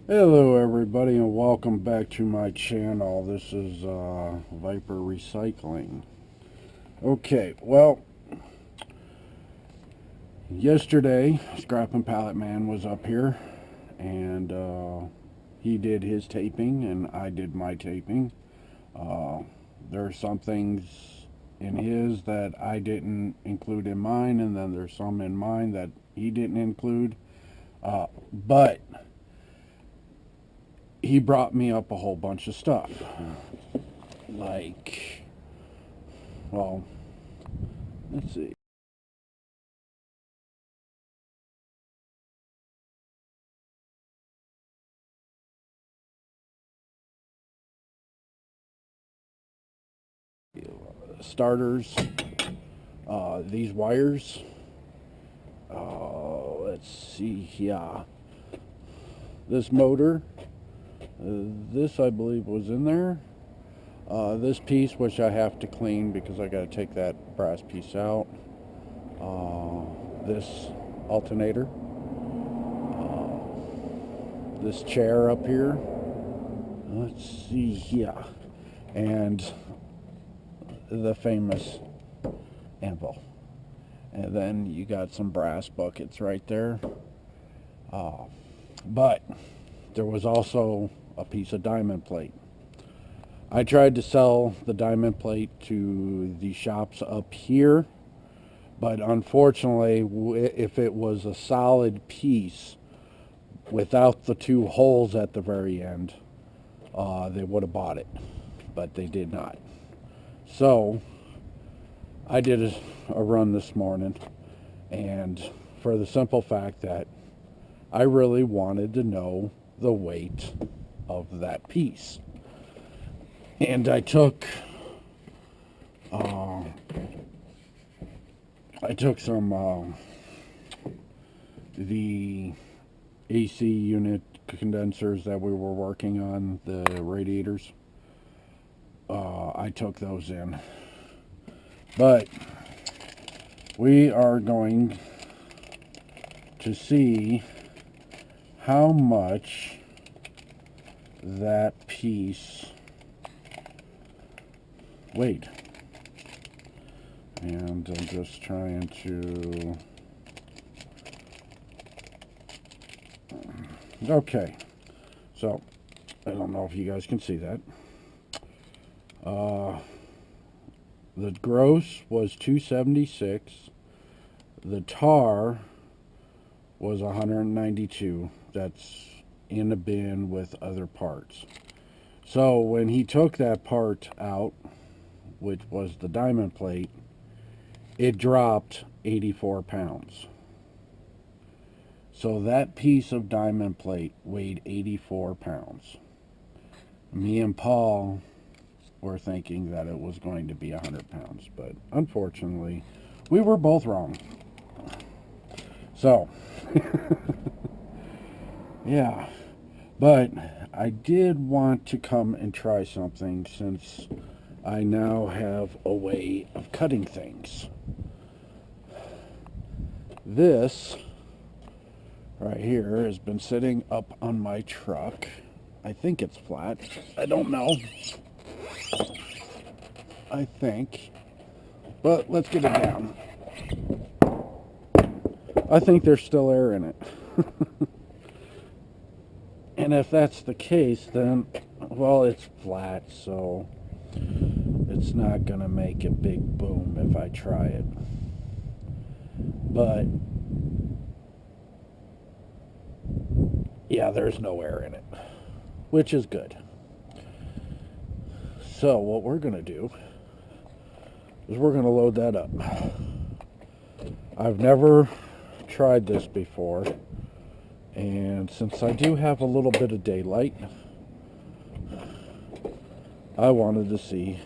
Hello everybody and welcome back to my channel. This is Viper Recycling. Okay, well, yesterday Scrap and Pallet Man was up here and he did his taping and I did my taping. Uh, there are some things in his that I didn't include in mine, and then there's some in mine that he didn't include. But he brought me up a whole bunch of stuff. Like, well, let's see. Starters, these wires. Let's see here. This motor, this I believe was in there. This piece, which I have to clean because I got to take that brass piece out. This alternator. This chair up here. Let's see here. And the famous anvil. And then you got some brass buckets right there. But there was also a piece of diamond plate. I tried to sell the diamond plate to the shops up here, but unfortunately, if it was a solid piece without the two holes at the very end, they would have bought it, but they did not. So I did a run this morning, and for the simple fact that I really wanted to know the weight of that piece. And uh, I took some the AC unit condensers that we were working on, the radiators. I took those in, but we are going to see how much that piece weighed. And I'm just trying to... Okay, so I don't know if you guys can see that. The gross was 276. The tar was 192. That's in a bin with other parts. So when he took that part out, which was the diamond plate, it dropped 84 pounds. So that piece of diamond plate weighed 84 pounds. Me and Paul were thinking that it was going to be 100 pounds, but unfortunately, we were both wrong. So, yeah. But I did want to come and try something since I now have a way of cutting things. This right here has been sitting up on my truck. I think it's flat. I don't know. I think. But let's get it down. I think there's still air in it. And if that's the case, then, well, it's flat, so it's not going to make a big boom if I try it. But, yeah, there's no air in it, which is good. So what we're going to do is we're going to load that up. I've never tried this before, and since I do have a little bit of daylight, I wanted to see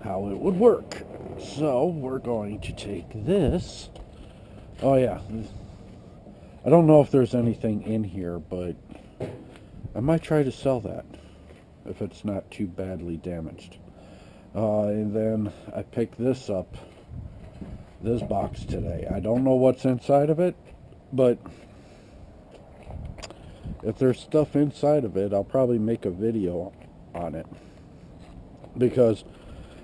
how it would work. So we're going to take this. Oh yeah, I don't know if there's anything in here, but I might try to sell that if it's not too badly damaged. And then I picked this up, this box today. I don't know what's inside of it, but If there's stuff inside of it, I'll probably make a video on it. Because,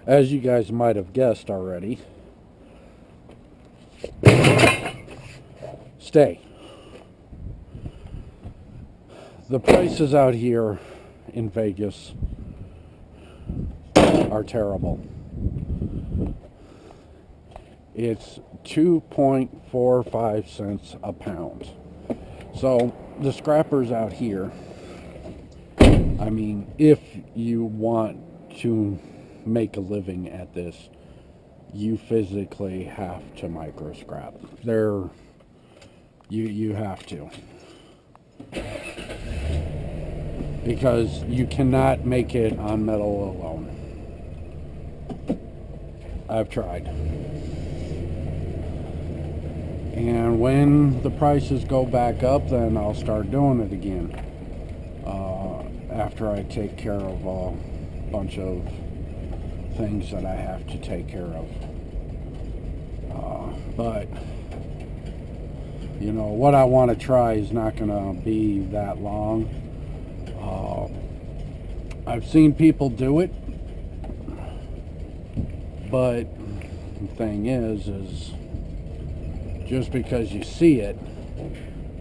as you guys might have guessed already, stay. The prices out here in Vegas are terrible. It's 2.45 cents a pound. So the scrappers out here, I mean, if you want to make a living at this, you physically have to micro scrap. You have to. Because you cannot make it on metal alone. I've tried. And when the prices go back up, then I'll start doing it again. After I take care of a bunch of things that I have to take care of. But, you know, what I want to try is not going to be that long. I've seen people do it. But the thing is just because you see it,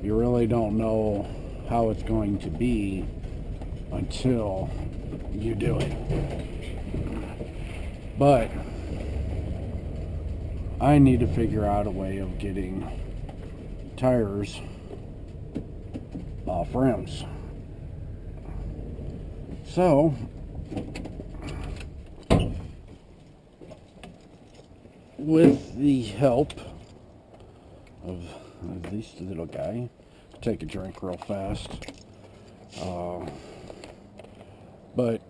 you really don't know how it's going to be until you do it. But I need to figure out a way of getting tires off rims. So with the help of this little guy, take a drink real fast. But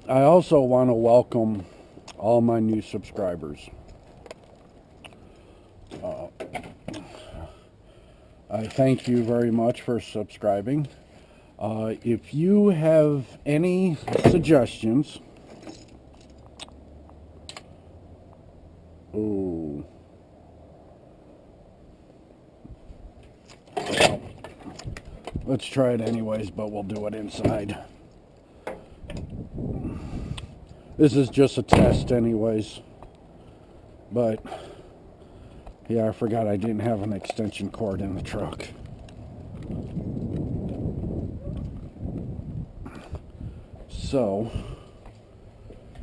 I also want to welcome all my new subscribers. I thank you very much for subscribing. If you have any suggestions, let's try it anyways, but we'll do it inside. This is just a test anyways. But, yeah, I forgot I didn't have an extension cord in the truck. So,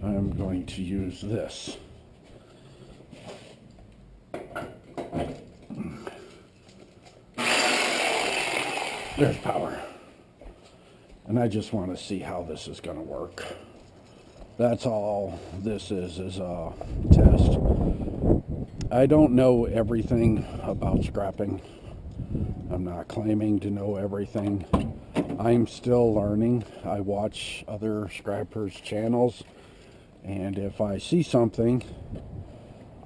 I'm going to use this. There's power. And I just want to see how this is going to work. That's all this is a test. I don't know everything about scrapping. I'm not claiming to know everything. I'm still learning. I watch other scrappers' channels, and if I see something,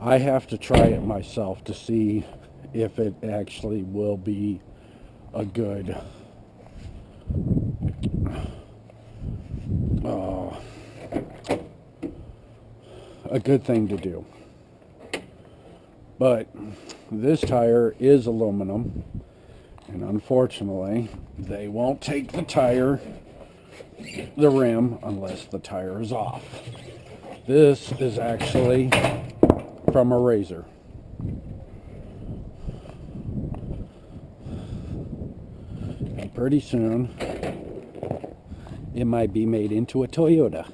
I have to try it myself to see if it actually will be a good thing to do. But this tire is aluminum, and unfortunately they won't take the rim unless the tire is off. This is actually from a Razor. And pretty soon it might be made into a Toyota.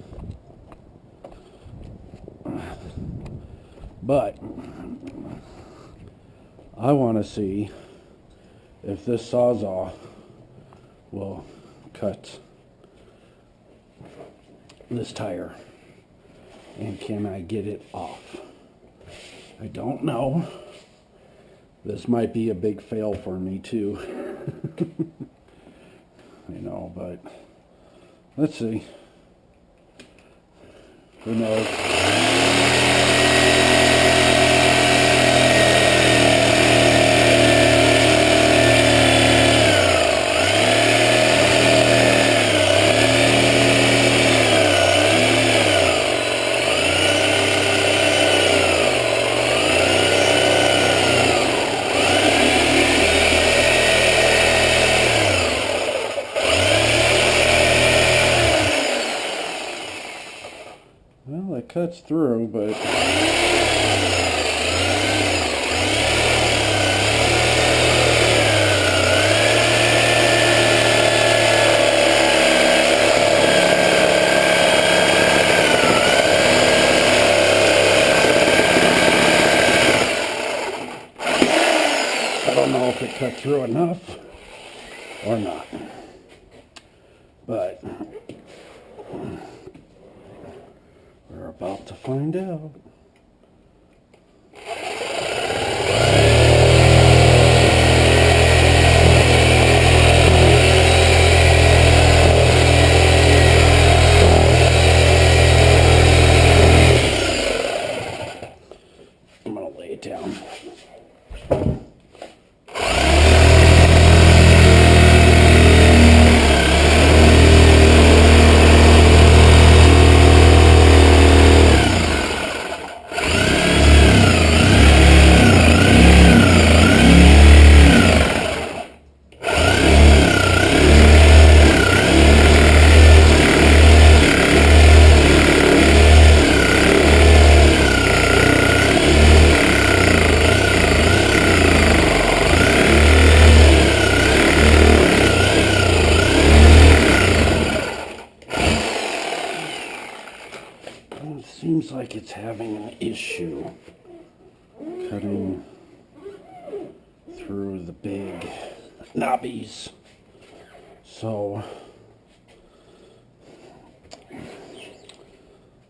But I want to see if this Sawzall will cut this tire, and can I get it off? I don't know. This might be a big fail for me too. You know, but let's see. Who knows? pressed through, but I don't know if it cut through enough or not, but we're about to find out. I'm gonna lay it down. It seems like it's having an issue cutting through the big knobbies. So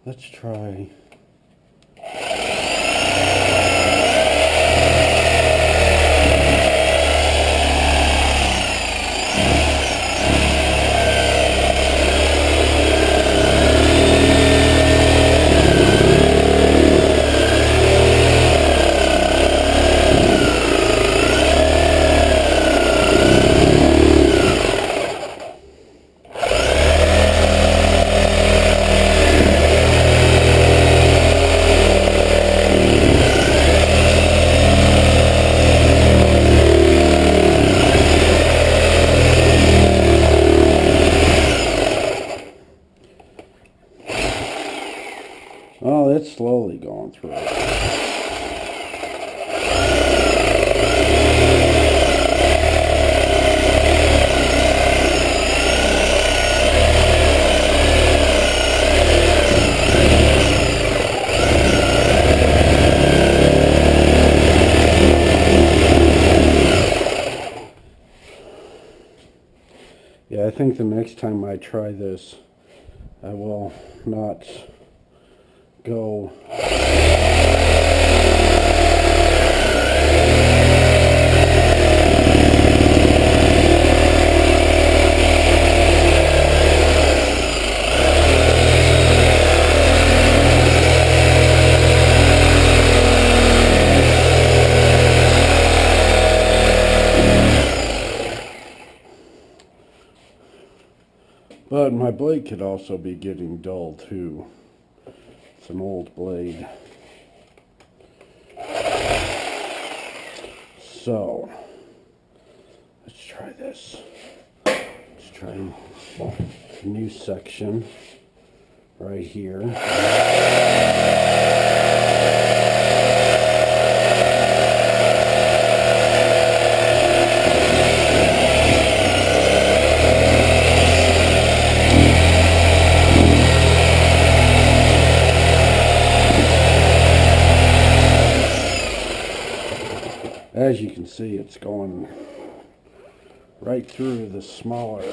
let's try. Oh, it's slowly going through. Yeah, I think the next time I try this, I will not go but my blade could also be getting dull too. It's an old blade. So, let's try this. Let's try a new section right here. As you can see, it's going right through the smaller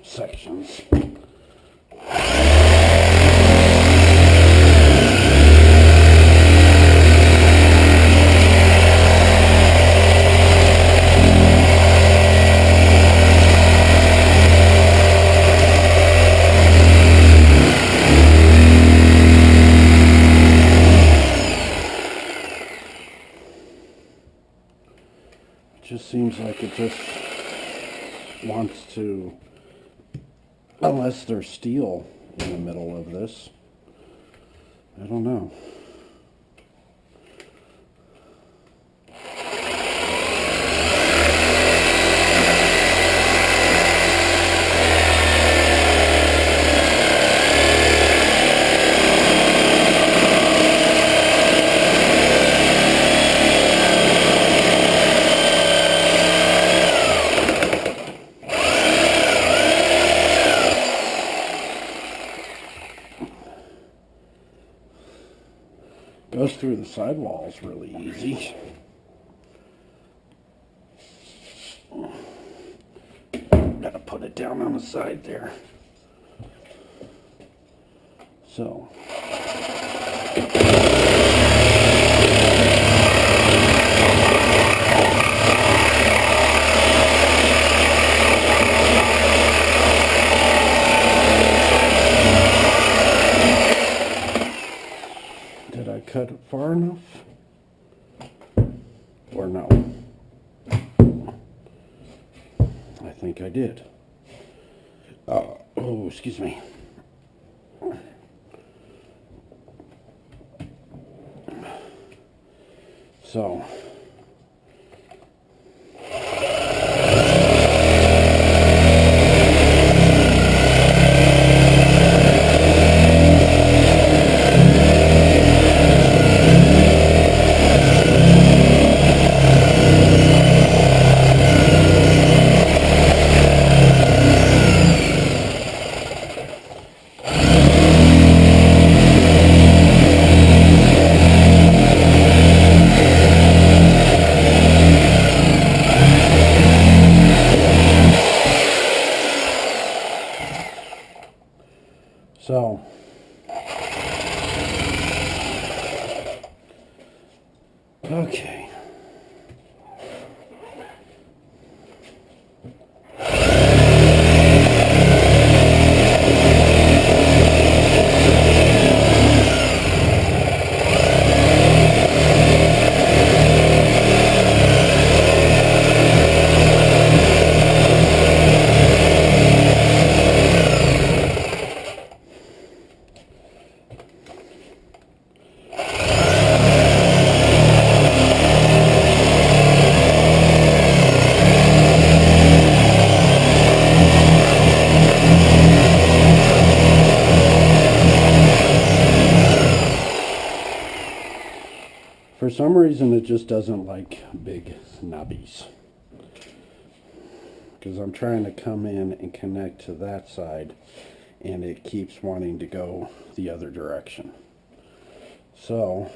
sections. Just seems like it just wants to, unless there's steel in the middle of this. I don't know. falls really easy. Gotta put it down on the side there. So. Did I cut it far enough? Or no? I think I did. Oh, excuse me. So. So, okay. For some reason, it just doesn't like big knobbies. Because I'm trying to come in and connect to that side, and it keeps wanting to go the other direction. So,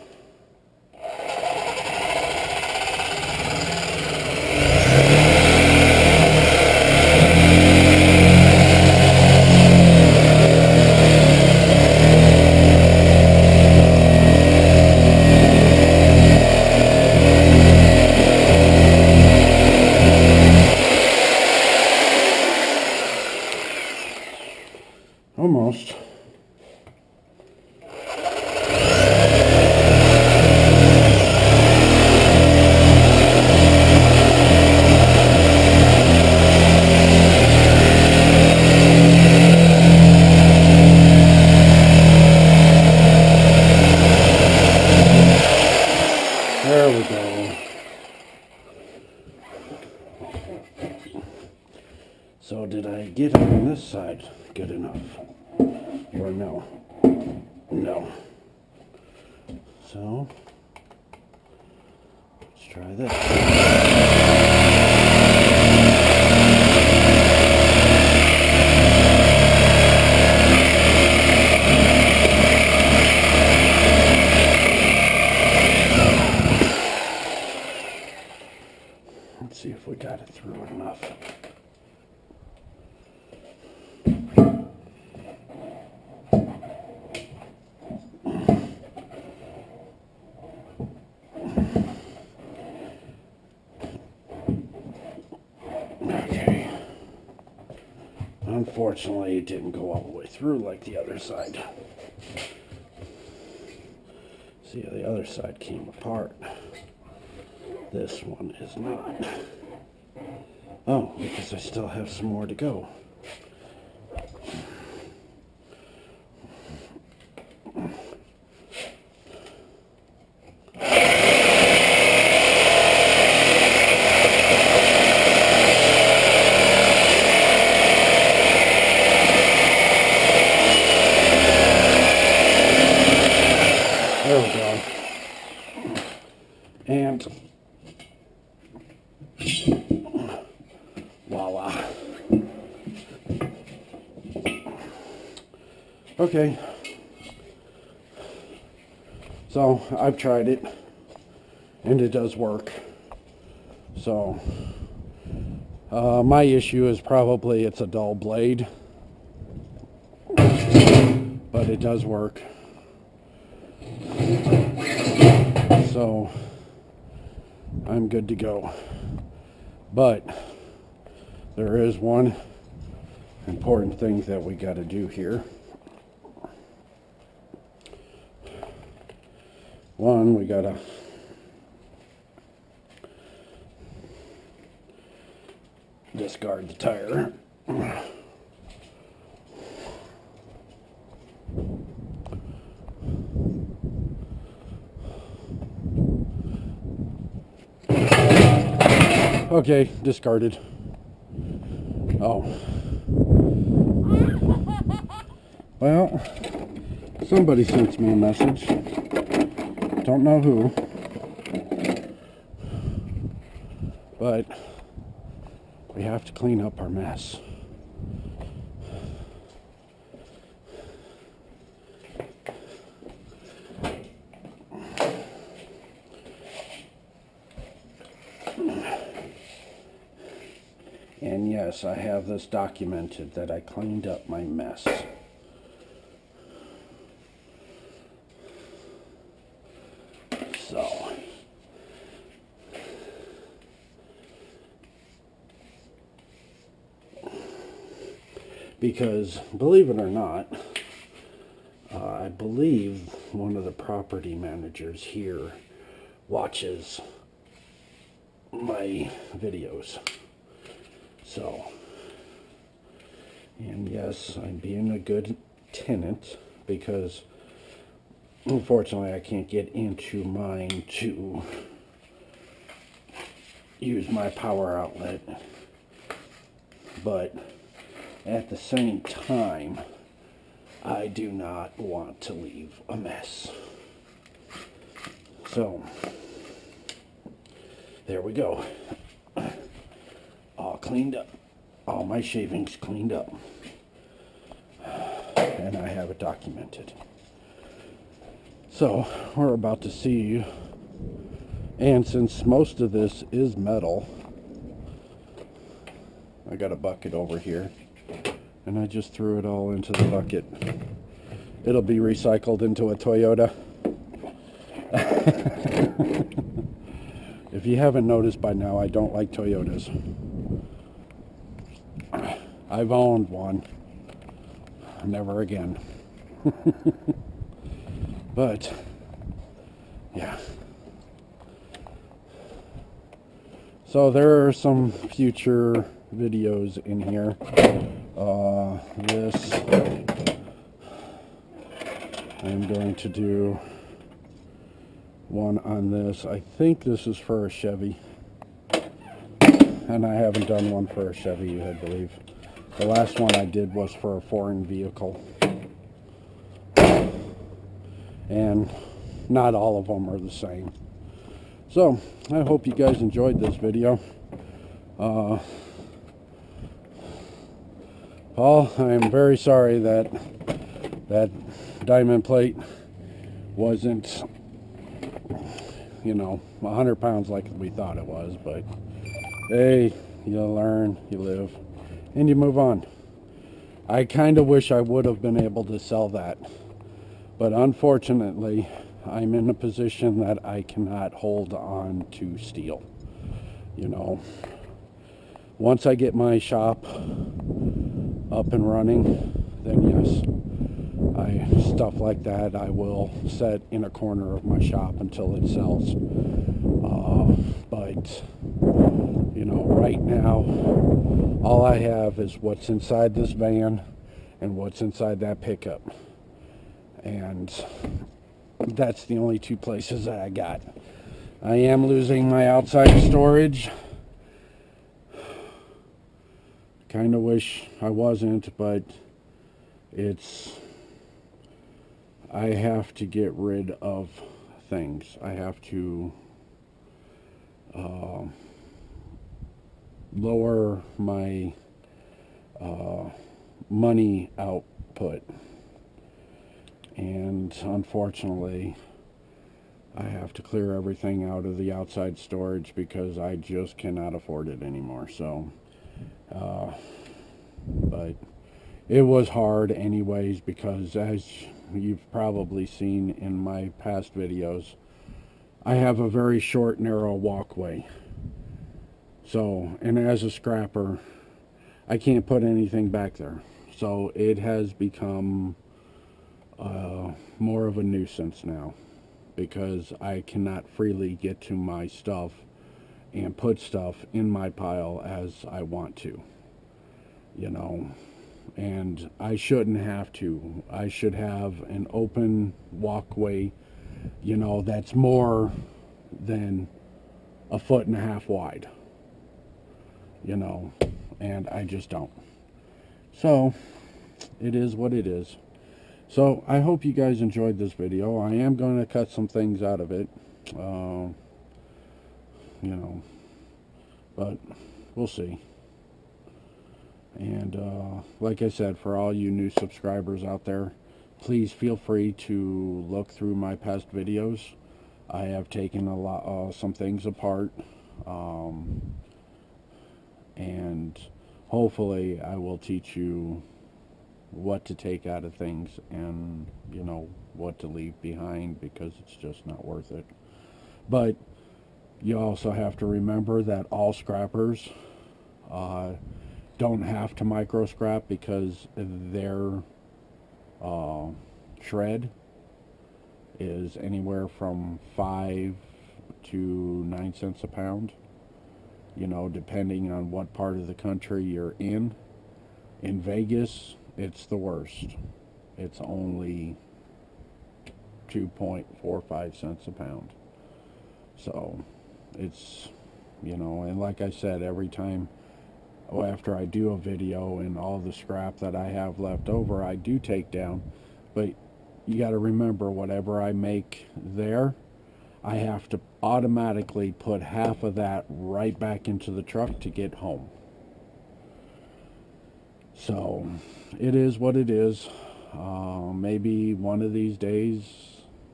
almost. There we go. So did I get on this side good enough? Or no? No. So, let's try this. Let's see if we got it through enough. Okay. Unfortunately, it didn't go all the way through like the other side. See, the other side came apart. This one is not. Oh, because I still have some more to go. There we go. And voila. Okay. So I've tried it. and it does work. So my issue is probably it's a dull blade, but it does work. So I'm good to go. But there is one important thing that we got to do here. One, we got to discard the tire. Okay, discarded. Oh. Well, somebody sent me a message. Don't know who. But we have to clean up our mess. And yes, I have this documented that I cleaned up my mess. So, because believe it or not, I believe one of the property managers here watches my videos. So, and yes, I'm being a good tenant because unfortunately I can't get into mine to use my power outlet, but at the same time I do not want to leave a mess. So there we go. All cleaned up. All my shavings cleaned up. And I have it documented. So we're about to see, and since most of this is metal, I got a bucket over here and I just threw it all into the bucket. It'll be recycled into a Toyota. If you haven't noticed by now, I don't like Toyotas. I've owned one. Never again. But, yeah. So there are some future videos in here. This, I'm going to do one on this. I think this is for a Chevy. And I haven't done one for a Chevy, I believe. The last one I did was for a foreign vehicle. And not all of them are the same. So, I hope you guys enjoyed this video. Paul, I am very sorry that that diamond plate wasn't, 100 pounds like we thought it was, but hey, you learn, you live, and you move on. I kind of wish I would have been able to sell that, but unfortunately, I'm in a position that I cannot hold on to steel. Once I get my shop up and running, then yes, stuff like that I will set in a corner of my shop until it sells. But right now, all I have is what's inside this van and what's inside that pickup, and that's the only two places that I got. I am losing my outside storage. Kind of wish I wasn't, but I have to get rid of things. I have to lower my money output, and unfortunately I have to clear everything out of the outside storage because I just cannot afford it anymore. So, but it was hard anyways, because as you've probably seen in my past videos, I have a very short, narrow walkway. So, and as a scrapper, I can't put anything back there. So it has become more of a nuisance now, because I cannot freely get to my stuff and put stuff in my pile as I want to, you know. And I shouldn't have to. I should have an open walkway, you know, that's more than a foot and a half wide, you know, and I just don't. So it is what it is. So I hope you guys enjoyed this video. I am going to cut some things out of it, you know, but we'll see. And like I said, for all you new subscribers out there, please feel free to look through my past videos. I have taken some things apart, and hopefully I will teach you what to take out of things, and you know, what to leave behind, because it's just not worth it. But you also have to remember that all scrappers don't have to micro scrap, because their shred is anywhere from 5 to 9 cents a pound, you know, depending on what part of the country you're in. In Vegas, it's the worst. It's only 2.45 cents a pound. So it's, you know, and like I said, every time after I do a video and all the scrap that I have left over, I do take down. But you got to remember, whatever I make there, I have to automatically put half of that right back into the truck to get home. So it is what it is. Maybe one of these days,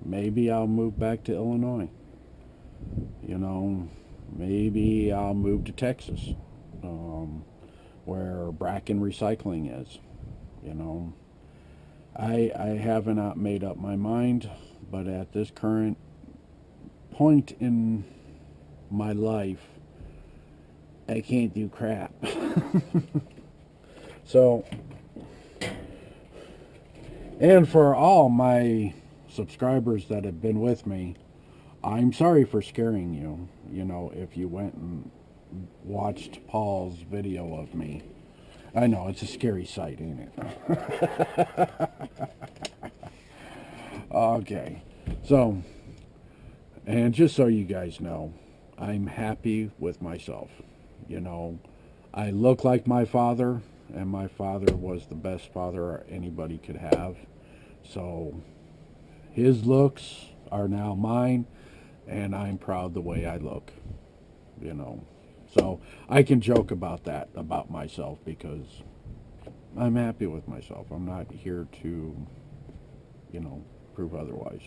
maybe I'll move back to Illinois. You know, maybe I'll move to Texas, where Bracken Recycling is. You know, I have not made up my mind, but at this current point in my life, I can't do crap. So, and for all my subscribers that have been with me, I'm sorry for scaring you. You know, if you went and watched Paul's video of me. I know, it's a scary sight, ain't it? Okay. So, and just so you guys know, I'm happy with myself. You know, I look like my father, and my father was the best father anybody could have. So, his looks are now mine, and I'm proud the way I look, you know. So I can joke about that, about myself, because I'm happy with myself. I'm not here to, you know, prove otherwise.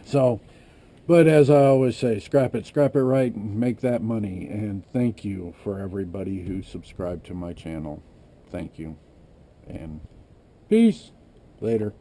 So, but as I always say, scrap it right, and make that money. And thank you for everybody who subscribed to my channel. Thank you. And peace. Later.